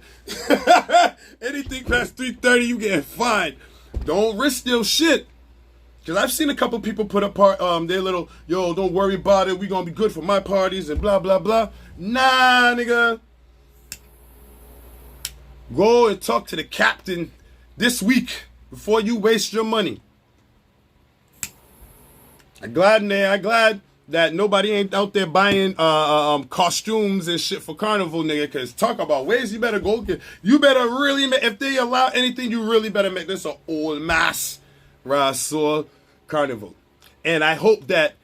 Anything past 3:30, you getting fined. Don't risk your shit. Cause I've seen a couple people put up their little, yo, don't worry about it. We gonna be good for my parties and blah blah blah. Nah, nigga. Go and talk to the captain this week before you waste your money. I'm glad that nobody ain't out there buying costumes and shit for carnival, nigga. Cause talk about ways you better go get. You better really make, if they allow anything, you really better make this an old mass Rasul carnival. And I hope that,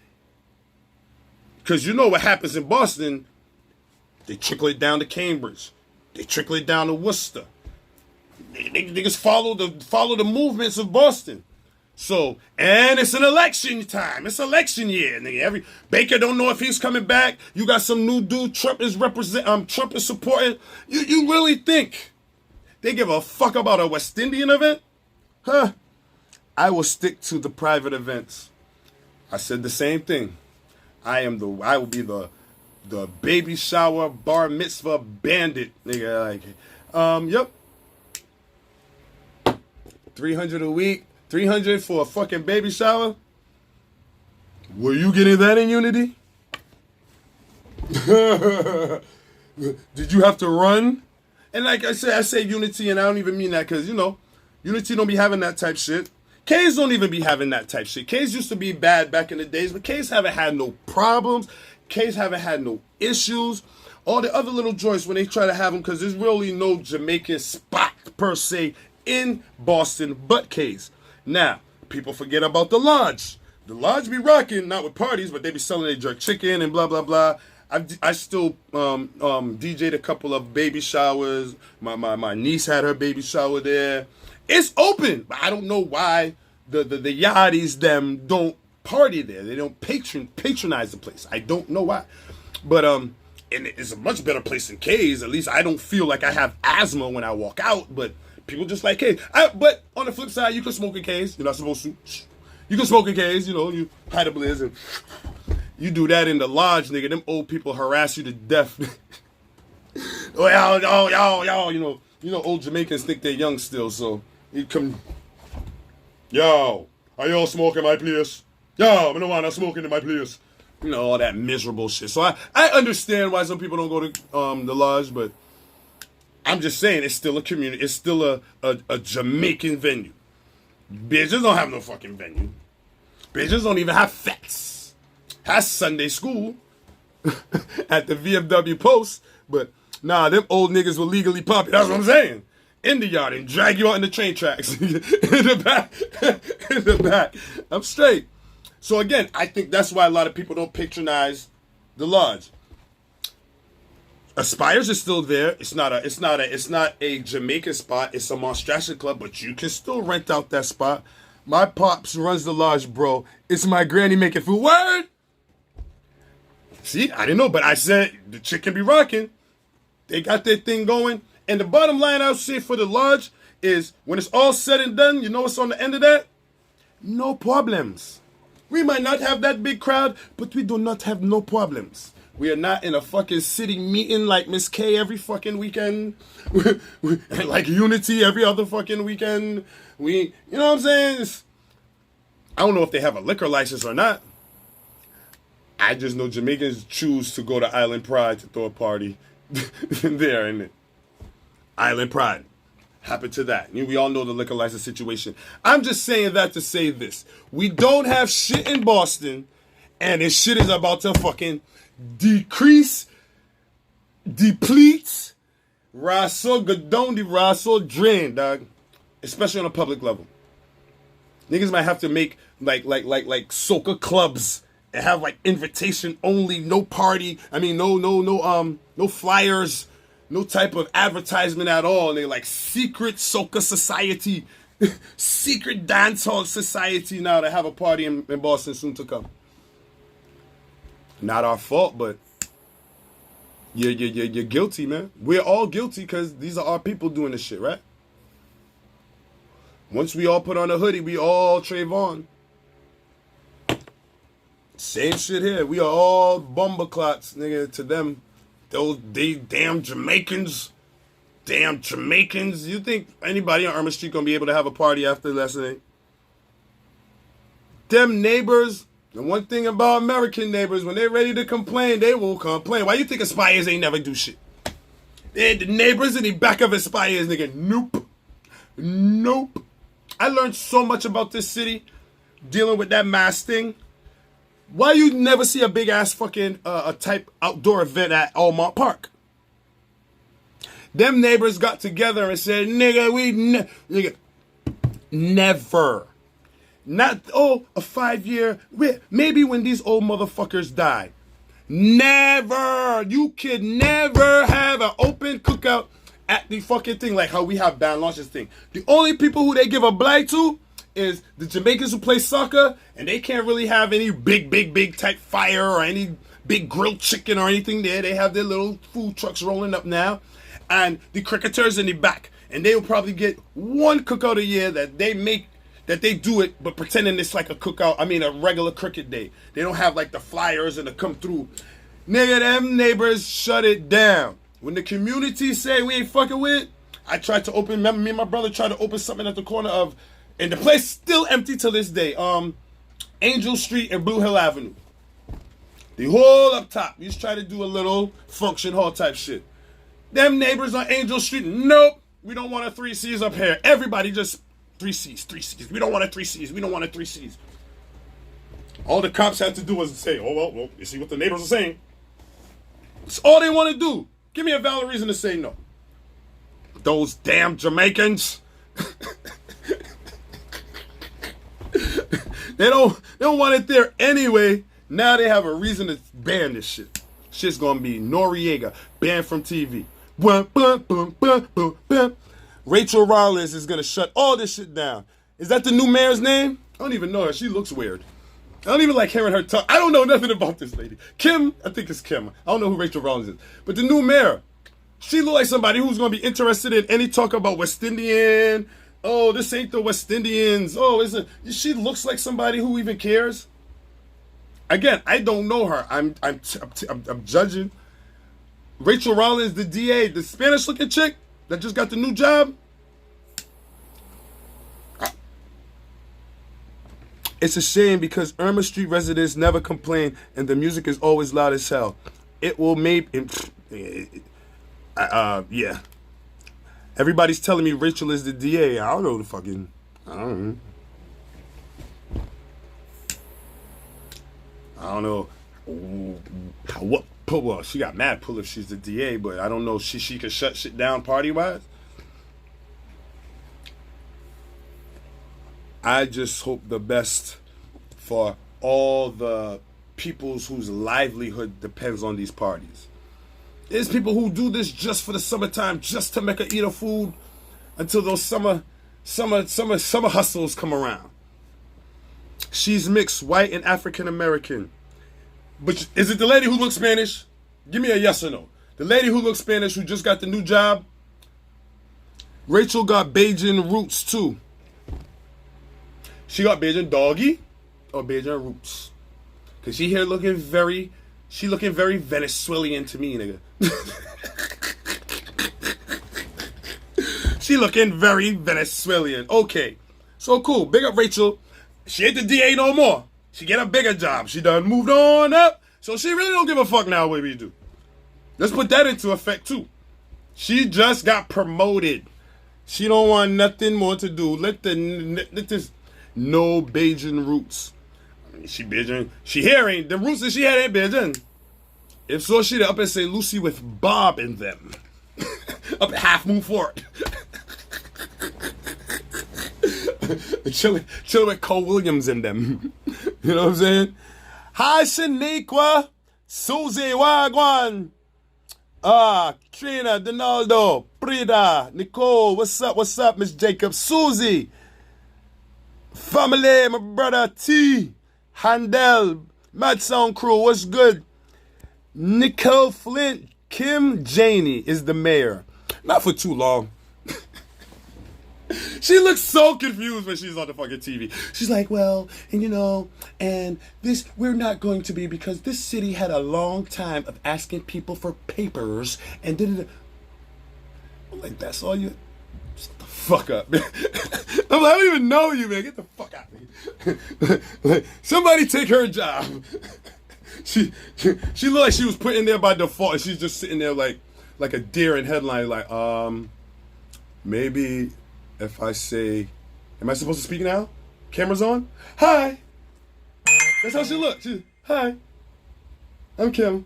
cause you know what happens in Boston, they trickle it down to Cambridge, they trickle it down to Worcester. They just follow the movements of Boston. So, and it's an election time. It's election year, nigga. Baker don't know if he's coming back. You got some new dude Trump is supporting. You really think they give a fuck about a West Indian event? Huh? I will stick to the private events. I said the same thing. I will be the baby shower bar mitzvah bandit, nigga. Yep. 300 a week. 300 for a fucking baby shower? Were you getting that in Unity? Did you have to run? And like I say Unity, and I don't even mean that because, you know, Unity don't be having that type shit. K's don't even be having that type shit. K's used to be bad back in the days, but K's haven't had no problems. K's haven't had no issues. All the other little joints, when they try to have them, because there's really no Jamaican spot per se in Boston but K's. Now, people forget about the Lodge. The Lodge be rocking, not with parties, but they be selling their jerk chicken and blah, blah, blah. I still DJ'd a couple of baby showers. My niece had her baby shower there. It's open, but I don't know why the yachties them don't party there. They don't patronize the place. I don't know why. But and it's a much better place than K's. At least I don't feel like I have asthma when I walk out, but people just like K's. But on the flip side, you can smoke in K's. You're not supposed to. You can smoke in K's, you know, you hide a blizz and you do that in the Lodge, nigga. Them old people harass you to death. Oh, y'all, you know, old Jamaicans think they're young still, so you come. Yo, are y'all smoking my place? Yo, I don't want to smoking in my place. You know, all that miserable shit. So I understand why some people don't go to the Lodge, but I'm just saying it's still a community. It's still a Jamaican venue. Bitches don't have no fucking venue. Bitches don't even have fets. Has Sunday school at the VFW post, but nah, them old niggas will legally pop it. That's what I'm saying. In the yard and drag you out in the train tracks. in the back. I'm straight. So again, I think that's why a lot of people don't patronize the Lodge. Aspires is still there. It's not a Jamaican spot. It's a Monstration club, but you can still rent out that spot. My pops runs the Lodge, bro. It's my granny making food. Word. See, I didn't know, but I said the chick can be rocking. They got their thing going. And the bottom line I'll say for the Lodge is when it's all said and done, you know what's on the end of that? No problems. We might not have that big crowd, but we do not have no problems. We are not in a fucking city meeting like Miss K every fucking weekend. Like Unity every other fucking weekend. You know what I'm saying? I don't know if they have a liquor license or not. I just know Jamaicans choose to go to Island Pride to throw a party there, and it? Island Pride. Happened to that. We all know the liquor license situation. I'm just saying that to say this. We don't have shit in Boston, And this shit is about to fucking decrease, deplete, raso gadon, raso drain, dog. Especially on a public level. Niggas might have to make like soca clubs and have like invitation only, no party. I mean, no flyers, no type of advertisement at all. And they're like secret soca society, secret dancehall society now to have a party in Boston soon to come. Not our fault, but you're guilty, man. We're all guilty because these are our people doing this shit, right? Once we all put on a hoodie, we all Trayvon. Same shit here. We are all bumbleclots, nigga, to them. They damn Jamaicans. Damn Jamaicans. You think anybody on Irma Street gonna be able to have a party after lesson 8? Them neighbors, the one thing about American neighbors, when they're ready to complain, they will complain. Why you think Aspires ain't never do shit? They the neighbors in the back of Aspires, nigga. Nope. I learned so much about this city dealing with that mass thing. Why you never see a big ass fucking a type outdoor event at Almont Park? Them neighbors got together and said, nigga, nigga, never. Not, a 5-year, maybe when these old motherfuckers die. Never. You could never have an open cookout at the fucking thing like how we have band launches thing. The only people who they give a blight to is the Jamaicans who play soccer, and they can't really have any big type fire or any big grilled chicken or anything there. They have their little food trucks rolling up now. And the cricketers in the back. And they will probably get one cookout a year that they make, that they do it, but pretending it's like a cookout, a regular cricket day. They don't have like the flyers and the come through. Nigga, them neighbors shut it down. When the community say we ain't fucking with it, I tried to open, remember me and my brother tried to open something at the corner of, and the place still empty till this day, Angel Street and Blue Hill Avenue. The whole up top, we just try to do a little function hall type shit. Them neighbors on Angel Street, nope, we don't want a 3 C's up here. Everybody just 3 C's. We don't want a 3 C's. We don't want a 3 C's. All the cops had to do was say, well, you see what the neighbors are saying. It's all they want to do. Give me a valid reason to say no. Those damn Jamaicans. They don't want it there anyway. Now they have a reason to ban this shit. Shit's gonna be Noriega, banned from TV. Rachel Rollins is gonna shut all this shit down. Is that the new mayor's name? I don't even know her. She looks weird. I don't even like hearing her talk. I don't know nothing about this lady. Kim, I think it's Kim. I don't know who Rachel Rollins is. But the new mayor, she look like somebody who's gonna be interested in any talk about West Indian. Oh, this ain't the West Indians. Oh, she looks like somebody who even cares. Again, I don't know her. I'm judging. Rachel Rollins, the DA, the Spanish-looking chick that just got the new job. It's a shame because Irma Street residents never complain and the music is always loud as hell. It will make... yeah. Everybody's telling me Rachel is the DA. I don't know the fucking... I don't know what pull. Well, she got mad pull if she's the DA, but I don't know if she can shut shit down party wise. I just hope the best for all the peoples whose livelihood depends on these parties. There's people who do this just for the summertime, just to make her eat her food until those summer hustles come around. She's mixed, white and African American. But is it the lady who looks Spanish? Give me a yes or no. The lady who looks Spanish who just got the new job. Rachel got Bajan roots too. She got Bajan doggy or Bajan roots. Cause she looking very Venezuelan to me, nigga. She looking very Venezuelan. Okay. So cool. Big up Rachel. She ain't the DA no more. She get a bigger job. She done moved on up. So she really don't give a fuck now what we do. Let's put that into effect too. She just got promoted. She don't want nothing more to do. Let this no Bajan roots. She Beijing. She hearing the roots that she had ain't Beijing. If so, she'd up in St. Lucie with Bob in them. Up at Half Moon Fort. chilling with Cole Williams in them. You know what I'm saying? Hi, Shaniqua. Susie Wagwan. Trina, Donaldo, Prida, Nicole, what's up, Miss Jacob, Susie, family, my brother T, Handel, Mad Sound Crew, what's good? Nicole Flint, Kim Janey is the mayor. Not for too long. She looks so confused when she's on the fucking TV. She's like, well, and this, we're not going to be because this city had a long time of asking people for papers and did. I'm like, that's all you. Shut the fuck up, man. I'm like, I don't even know you, man. Get the fuck out of here. Like, somebody take her job. She looked like she was put in there by default, and she's just sitting there like a deer in headline, like, maybe. If I say, am I supposed to speak now? Camera's on? Hi. That's how she looks. Hi. I'm Kim.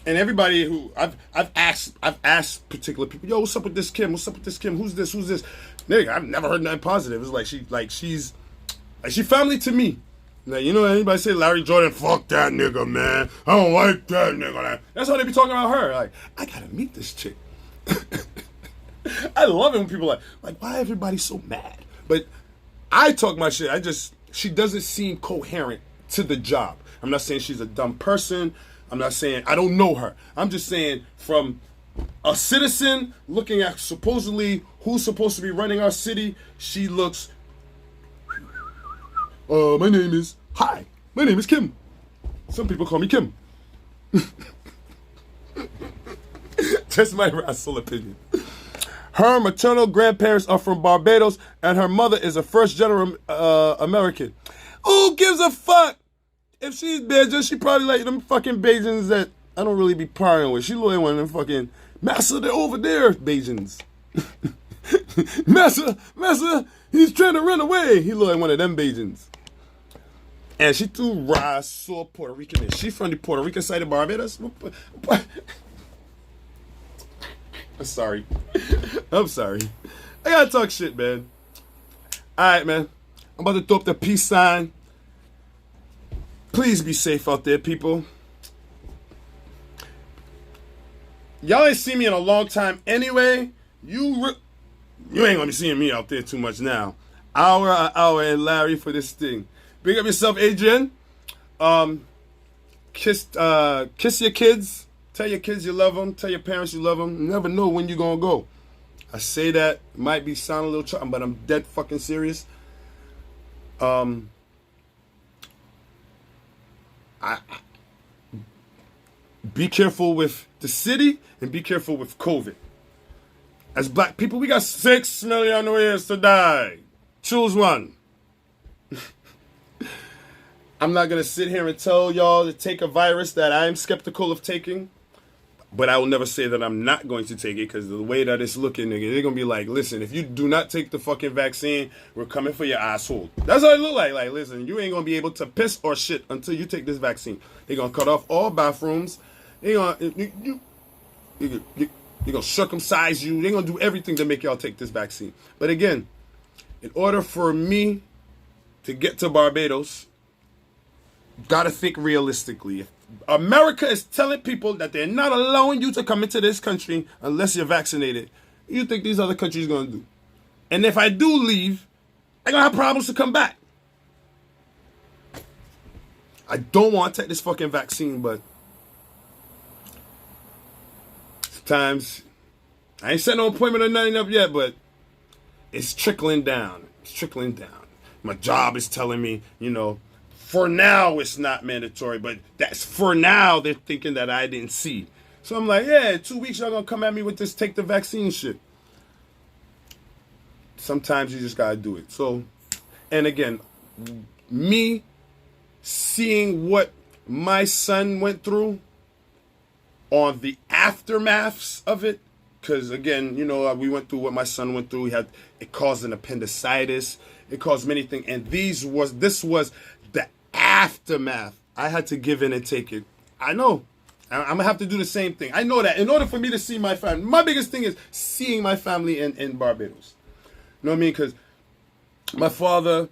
And everybody who I've asked particular people, yo, what's up with this Kim? What's up with this Kim? Who's this? Nigga, I've never heard nothing positive. It's like she's family to me. Like, anybody say Larry Jordan, fuck that nigga, man. I don't like that nigga. That's how they be talking about her. Like, I gotta meet this chick. I love it when people are like, why everybody so mad? But I talk my shit. She doesn't seem coherent to the job. I'm not saying she's a dumb person. I'm not saying I don't know her. I'm just saying from a citizen looking at supposedly who's supposed to be running our city, she looks, my name is Kim. Some people call me Kim. That's my rational opinion. Her maternal grandparents are from Barbados, and her mother is a first-generation American. Who gives a fuck? If she's Beijing, she probably like them fucking Beijings that I don't really be partying with. She like one of them fucking, Massa, they're over there, Beijings. Massa, he's trying to run away. He look like one of them Beijings. And she too raw, so Puerto Rican. Is she from the Puerto Rican side of Barbados? I'm sorry. I gotta talk shit, man. Alright, man. I'm about to throw up the peace sign. Please be safe out there, people. Y'all ain't seen me in a long time anyway. You ain't gonna be seeing me out there too much now. Hour and Larry for this thing. Big up yourself, Adrian. Kiss your kids. Tell your kids you love them. Tell your parents you love them. You never know when you're going to go. I say that. It might be sound a little charming, but I'm dead fucking serious. Be careful with the city and be careful with COVID. As black people, we got 6 million ways to die. Choose one. I'm not going to sit here and tell y'all to take a virus that I'm skeptical of taking. But I will never say that I'm not going to take it, because the way that it's looking, nigga, they're going to be like, listen, if you do not take the fucking vaccine, we're coming for your asshole. That's how it look like. Like, listen, you ain't going to be able to piss or shit until you take this vaccine. They're going to cut off all bathrooms. They're going to circumcise you. They're going to do everything to make y'all take this vaccine. But again, in order for me to get to Barbados, gotta think realistically. America is telling people that they're not allowing you to come into this country unless you're vaccinated. What do you think these other countries are going to do? And if I do leave, I'm going to have problems to come back. I don't want to take this fucking vaccine, but sometimes I ain't set no appointment or nothing up yet, but it's trickling down. It's trickling down. My job is telling me, for now, it's not mandatory, but that's for now. They're thinking that I didn't see. So I'm like, yeah, 2 weeks, y'all gonna come at me with this take the vaccine shit. Sometimes you just gotta do it. So, and again, me seeing what my son went through on the aftermaths of it, Because again, you know, we went through what my son went through. It caused an appendicitis. It caused many things, and this was the aftermath. I had to give in and take it. I know. I'm gonna have to do the same thing. I know that in order for me to see my family, my biggest thing is seeing my family in Barbados. You know what I mean? Because my father,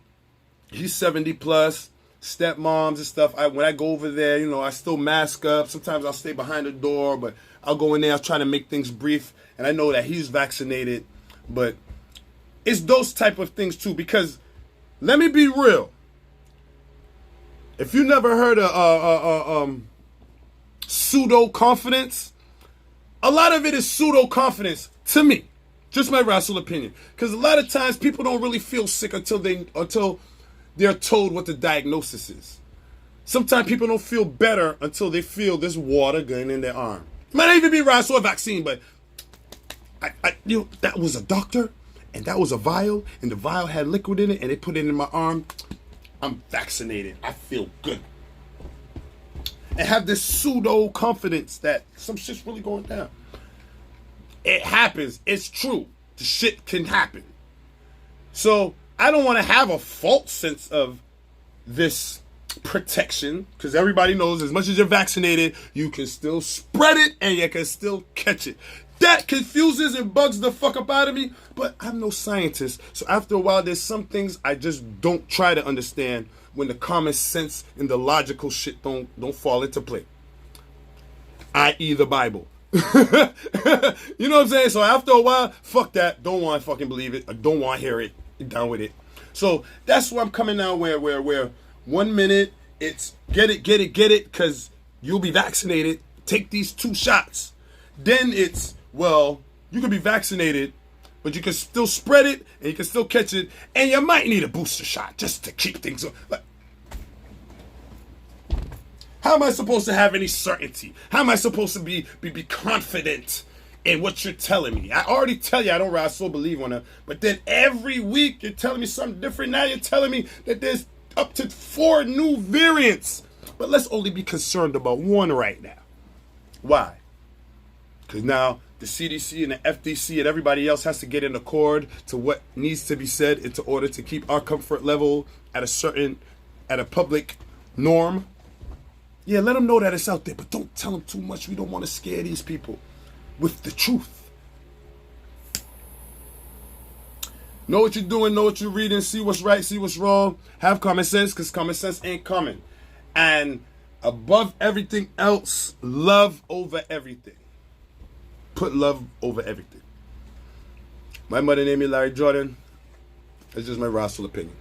he's 70 plus, stepmoms and stuff. When I go over there, you know, I still mask up. Sometimes I'll stay behind the door, but I'll go in there. I'll try to make things brief. And I know that he's vaccinated, but it's those type of things too. Because let me be real. If you never heard of pseudo confidence, a lot of it is pseudo confidence to me. Just my rational opinion. Because a lot of times people don't really feel sick until they're told what the diagnosis is. Sometimes people don't feel better until they feel this water going in their arm. It might not even be right, I saw a vaccine, but that was a doctor, and that was a vial, and the vial had liquid in it, and they put it in my arm. I'm vaccinated. I feel good. And have this pseudo confidence that some shit's really going down. It happens. It's true. The shit can happen. So I don't want to have a false sense of this protection, because everybody knows as much as you're vaccinated, you can still spread it and you can still catch it. That confuses and bugs the fuck up out of me, but I'm no scientist. So after a while, there's some things I just don't try to understand when the common sense and the logical shit don't fall into play. I.e. the Bible. You know what I'm saying? So after a while, fuck that. Don't want to fucking believe it. I don't want to hear it. You're down with it. So that's where I'm coming now, where 1 minute it's get it, because you'll be vaccinated. Take these 2 shots. Then it's, well, you can be vaccinated, but you can still spread it and you can still catch it, and you might need a booster shot just to keep things up. Like, how am I supposed to have any certainty? How am I supposed to be confident in what you're telling me? I already tell you I don't really so believe on it, but then every week you're telling me something different. Now you're telling me that there's up to 4 new variants, but let's only be concerned about 1 right now. Why? Because now the CDC and the FDC and everybody else has to get in accord to what needs to be said in order to keep our comfort level at a public norm. Yeah, let them know that it's out there, but don't tell them too much. We don't want to scare these people with the truth. Know what you're doing, know what you're reading, see what's right, see what's wrong. Have common sense, because common sense ain't common. And above everything else, love over everything. Put love over everything. My mother named me Larry Jordan. It's just my rational opinion.